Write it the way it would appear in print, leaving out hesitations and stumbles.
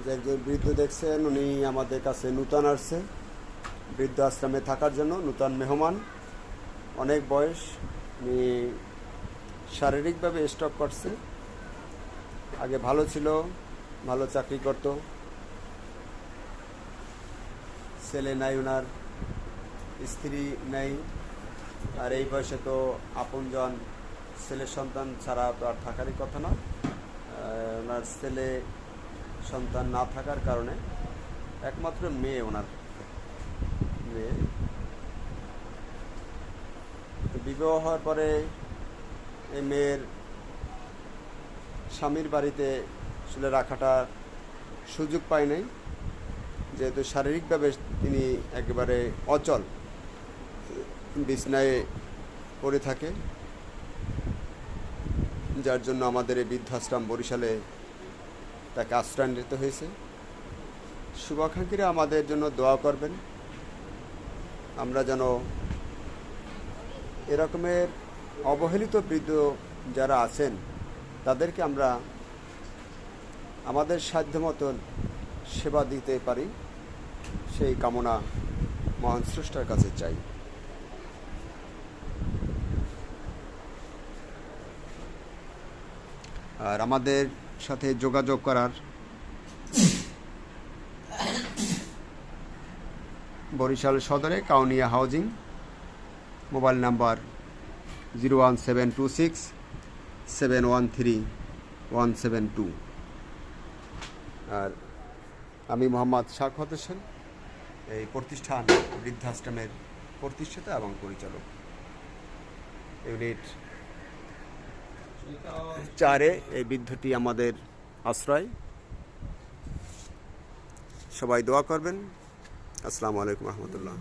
যে একজন বৃদ্ধ দেখছেন, উনি আমাদের কাছে নূতন আসছে বৃদ্ধ আশ্রমে থাকার জন্য। নূতন মেহমান, অনেক বয়স, উনি শারীরিকভাবে স্ট্রোক করছে। আগে ভালো ছিল, ভালো চাকরি করত, ছেলে নাই ওনার, স্ত্রী নেই, আর এই বয়সে তো আপনজন ছেলের সন্তান ছাড়া তো আর থাকারই কথা না। ওনার ছেলে সন্তান না থাকার কারণে একমাত্র মেয়ে, ওনার মেয়ে। তো বিবাহ হওয়ার পরে এই মেয়ের স্বামীর বাড়িতে আসলে রাখাটা সুযোগ পায় নাই, যেহেতু শারীরিকভাবে তিনি একেবারে অচল, বিছনায় পড়ে থাকে, যার জন্য আমাদের এই বৃদ্ধাশ্রম বরিশালে তাকে আশ্রয় নিতে হয়েছে। শুভাকাঙ্ক্ষীরা আমাদের জন্য দোয়া করবেন, আমরা যেন এরকমের অবহেলিত বৃদ্ধ যারা আছেন তাদেরকে আমরা আমাদের সাধ্য মতন সেবা দিতে পারি, সেই কামনা মহান স্রষ্টার কাছে চাই। আর আমাদের সাথে যোগাযোগ করার বরিশাল সদরে কাউনিয়া হাউজিং, মোবাইল নাম্বার 01726713172। আর আমি মোহাম্মদ শাকওয়াত হোসেন, এই প্রতিষ্ঠান বৃদ্ধাশ্রমের প্রতিষ্ঠাতা এবং পরিচালক। ইউনিট 4-এ এই বৃদ্ধটি আমাদের আশ্রয়। সবাই দোয়া করবেন। আসসালামু আলাইকুম রহমতুল্লাহ।